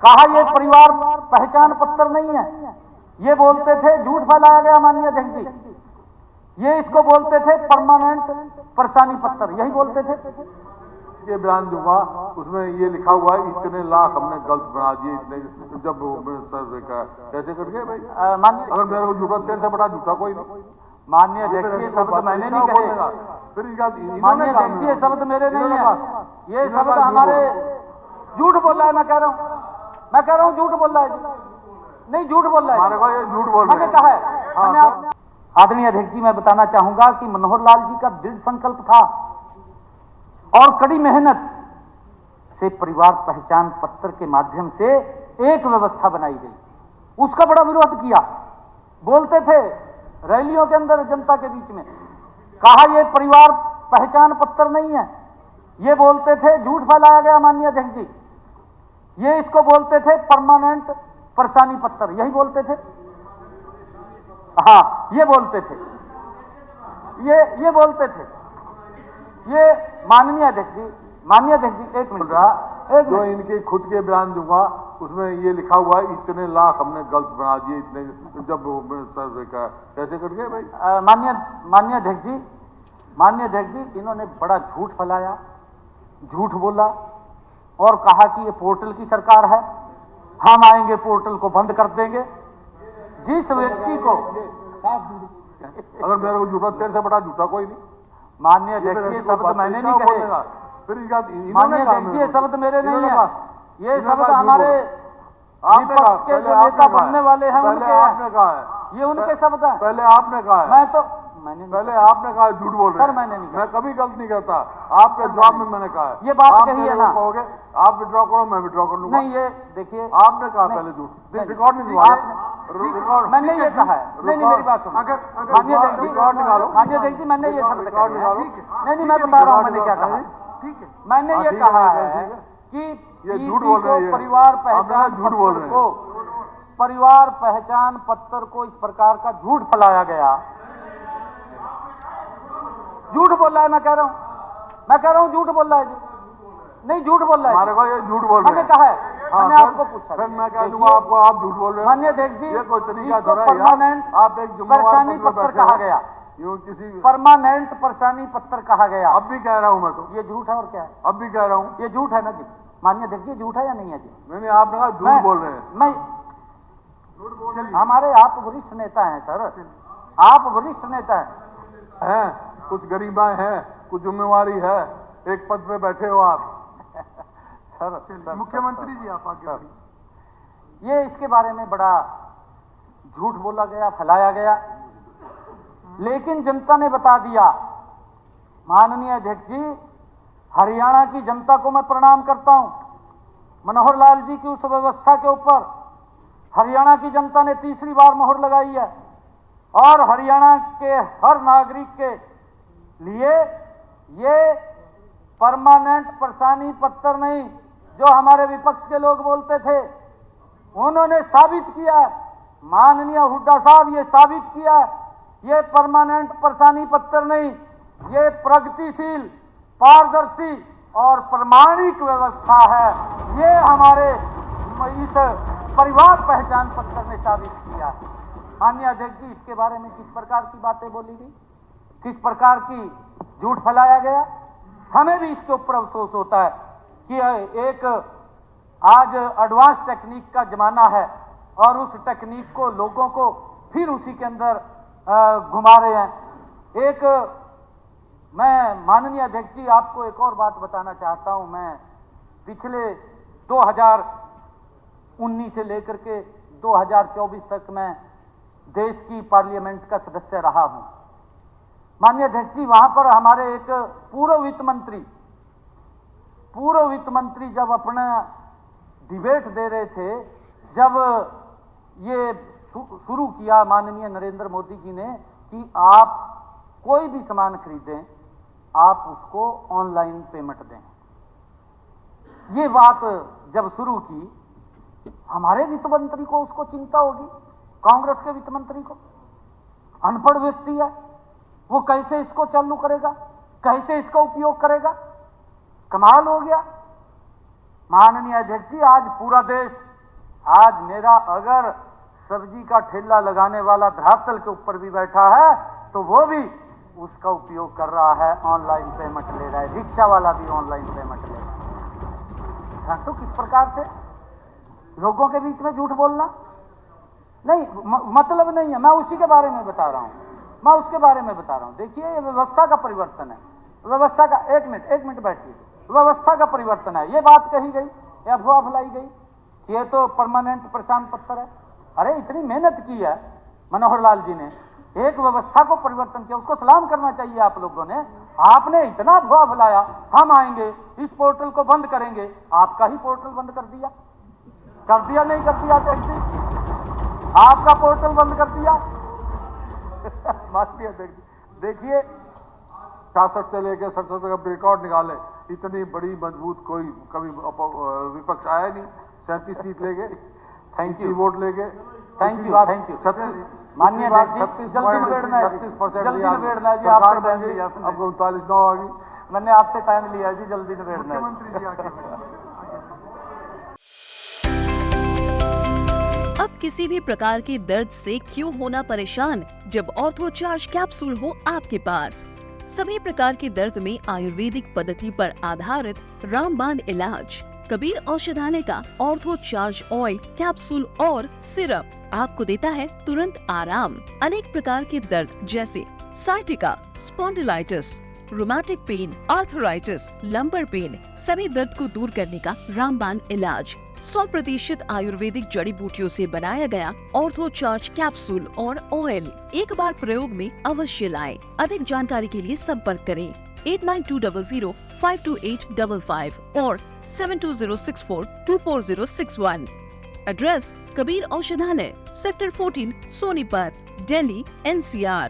कहा ये परिवार पहचान पत्र नहीं है, ये बोलते थे, झूठ फैलाया गया माननीय अध्यक्ष जी, ये इसको बोलते थे परमानेंट परेशानी पत्र, यही बोलते थे। ये बयान दूंगा, उसमें ये लिखा हुआ है इतने लाख हमने गलत बना दिए, इतने जब सर्वे का कैसे कर गए भाई? माननीय अगर मेरे को झूठा, तेरे से बड़ा झूठा कोई नहीं। माननीय अध्यक्ष ये शब्द मैंने नहीं कहे, फिर माननीय अध्यक्ष ये शब्द मेरे नहीं है, ये शब्द हमारे झूठ बोल रहा है, मैं कह रहा हूँ झूठ बोल रहा है जी, नहीं झूठ बोल रहा है, हमारे को ये झूठ बोल रहे मैंने कहा है। आदरणीय अध्यक्ष जी, मैं बताना चाहूंगा कि मनोहर लाल जी का दृढ़ संकल्प था और कड़ी मेहनत से परिवार पहचान पत्र के माध्यम से एक व्यवस्था बनाई गई, उसका बड़ा विरोध किया। बोलते थे रैलियों के अंदर जनता के बीच में, कहा ये परिवार पहचान पत्र नहीं है, ये बोलते थे, झूठ फैलाया गया माननीय अध्यक्ष जी, ये इसको बोलते थे परमानेंट परेशानी पत्र, यही बोलते थे। हाँ, ये बोलते थे, ये बोलते थे, ये माननीय अध्यक्ष जी, एक मिनट, जो इनके खुद के बयान दूंगा, उसमें ये लिखा हुआ है इतने लाख हमने गलत बना दिए, इतने जब सर्वे का कैसे कर गए भाई? माननीय अध्यक्ष जी, इन्होंने बड़ा झूठ फैलाया, झूठ बोला और कहा कि ये पोर्टल की सरकार है, हम आएंगे पोर्टल को बंद कर देंगे। जिस व्यक्ति को अगर मेरे को झूठा, तेरे से बड़ा झूठा कोई नहीं। माननीय अध्यक्ष ये शब्द मैंने नहीं कहे, फिर माननीय अध्यक्ष ये शब्द मेरे नहीं है, ये शब्द हमारे विपक्ष के जो नेता बनने वाले हैं उनके हैं, ये उनके शब्द हैं। पहले आपने कहा है, पहले आपने कहा झूठ बोल रहे हैं। सर मैंने नहीं, मैं कभी गलत नहीं करता, आपके जवाब में मैंने कहा है। ये बात कही है ना, कहोगे आप विड्रॉ करो, मैं विड्रॉ कर लूंगा। नहीं, ये देखिए आपने कहा पहले झूठ, रिकॉर्ड नहीं हुआ, रिकॉर्ड मैंने ये कहा है। नहीं, मेरी बात सुनो माननीय अध्यक्ष जी, रिकॉर्ड निकालो, माननीय अध्यक्ष जी, मैंने ये शब्द कहा है। नहीं, मैं बता रहा हूँ मैंने क्या कहा, ठीक है, मैंने ये कहा है कि ये झूठ बोल रहे हैं, परिवार पहचान झूठ बोल रहे हैं, परिवार पहचान पत्र को इस प्रकार का झूठ फैलाया गया, झूठ बोल रहा है, मैं कह रहा हूँ झूठ बोल रहा है जी, नहीं झूठ बोल रहा है, हमारे को ये झूठ बोल रहे हैं, मैंने कहा है, मैंने आपको पूछा, फिर मैं कह दूंगा आपको, आप झूठ बोल रहे हैं। माननीय अध्यक्ष जी, ये कोई तरीका इसको थोड़ा है यार, परमानेंट आप एक परेशानी पत्र कहा गया, यूं किसी परमानेंट परेशानी पत्र कहा गया। अब भी कह रहा हूं मैं, तो ये झूठ है और क्या है? अब भी कह रहा हूं, ये झूठ है ना जी, माननीय अध्यक्ष जी, झूठ है या नहीं है जी? नहीं, आपने कहा झूठ बोल रहे हैं। हमारे आप वरिष्ठ नेता हैं सर, आप वरिष्ठ नेता हैं, कुछ गरीबाएं हैं, कुछ जिम्मेवारी है, एक पद पे बैठे हो आप। सर मुख्यमंत्री जी आप आगे सर, ये इसके बारे में बड़ा झूठ बोला गया, फैलाया गया, लेकिन जनता ने बता दिया। माननीय अध्यक्ष जी, हरियाणा की जनता को मैं प्रणाम करता हूं, मनोहर लाल जी की उस व्यवस्था के ऊपर हरियाणा की जनता ने तीसरी बार मोहर लगाई है और हरियाणा के हर नागरिक के लिए ये परमानेंट परेशानी पत्र नहीं, जो हमारे विपक्ष के लोग बोलते थे, उन्होंने साबित किया, माननीय हुड्डा साहब ये साबित किया, ये परमानेंट परेशानी पत्र नहीं, ये प्रगतिशील, पारदर्शी और प्रमाणिक व्यवस्था है। ये हमारे इस परिवार पहचान पत्र ने साबित किया है। माननीय अध्यक्ष जी, इसके बारे में किस प्रकार की बातें बोली गई, किस प्रकार की झूठ फैलाया गया, हमें भी इसके ऊपर अफसोस होता है कि एक आज एडवांस टेक्निक का जमाना है और उस टेक्निक को लोगों को फिर उसी के अंदर घुमा रहे हैं। एक मैं माननीय अध्यक्ष जी आपको एक और बात बताना चाहता हूं, मैं पिछले 2019 से लेकर के 2024 तक मैं देश की पार्लियामेंट का सदस्य रहा हूं। माननीय अध्यक्ष जी, वहां पर हमारे एक पूर्व वित्त मंत्री जब अपना डिबेट दे रहे थे, जब ये शुरू किया माननीय नरेंद्र मोदी जी ने कि आप कोई भी सामान खरीदें, आप उसको ऑनलाइन पेमेंट दें, ये बात जब शुरू की, हमारे वित्त मंत्री को उसको चिंता होगी, कांग्रेस के वित्त मंत्री को, अनपढ़ व्यक्ति है वो, कैसे इसको चालू करेगा, कैसे इसका उपयोग करेगा, कमाल हो गया। माननीय अध्यक्ष जी, आज पूरा देश आज मेरा अगर सब्जी का ठेला लगाने वाला धरातल के ऊपर भी बैठा है तो वो भी उसका उपयोग कर रहा है, ऑनलाइन पेमेंट ले रहा है, रिक्शा वाला भी ऑनलाइन पेमेंट ले रहा है। तो किस प्रकार से लोगों के बीच में झूठ बोलना नहीं, मतलब नहीं है। मैं उसी के बारे में बता रहा हूं, मैं उसके बारे में बता रहा हूं। देखिए ये व्यवस्था का परिवर्तन है, व्यवस्था का, एक मिनट बैठिए, व्यवस्था का परिवर्तन है। ये बात कही गई, ये अफवाह फैलाई गई कि ये तो परमानेंट प्रशांत पत्र है। अरे इतनी मेहनत की है मनोहर लाल जी ने, एक व्यवस्था को परिवर्तन किया, उसको सलाम करना चाहिए आप लोगों ने। आपने इतना अफवाह फैलाया, हम आएंगे इस पोर्टल को बंद करेंगे, आपका ही पोर्टल बंद कर दिया नहीं कर दिया आपका पोर्टल बंद कर दिया। देखिए 66 से लेकर 67 तक रिकॉर्ड निकाले, इतनी बड़ी मजबूत कोई कभी विपक्ष आया नहीं। 37 सीट लेके, थैंक यू, वोट लेके, थैंक यू। 36 माननीय जल्दी निबेड़ना है, जल्दी निबेड़ना है जी, आपसे टाइम लिया, अब 39 आ गई, मैंने आपसे टाइम लिया जी, जल्दी निबेड़ना है। मुख्यमंत्री जी आके अब किसी भी प्रकार के दर्द से क्यों होना परेशान, जब ऑर्थोचार्ज कैप्सूल हो आपके पास। सभी प्रकार के दर्द में आयुर्वेदिक पद्धति पर आधारित रामबाण इलाज। कबीर औषधालय का ऑर्थोचार्ज ऑयल, कैप्सूल और सिरप आपको देता है तुरंत आराम। अनेक प्रकार के दर्द जैसे sciatica, spondylitis, rheumatic pain, arthritis, lumbar pain, सभी दर्द को दूर करने का रामबाण इलाज 100% आयुर्वेदिक जड़ी बूटियों से बनाया गया ऑर्थोचार्ज कैप्सूल और ऑयल एक बार प्रयोग में अवश्य लाएं। अधिक जानकारी के लिए संपर्क करें 8920528555 और 7206424061। एड्रेस कबीर औषधालय, सेक्टर 14, सोनीपत, दिल्ली, NCR।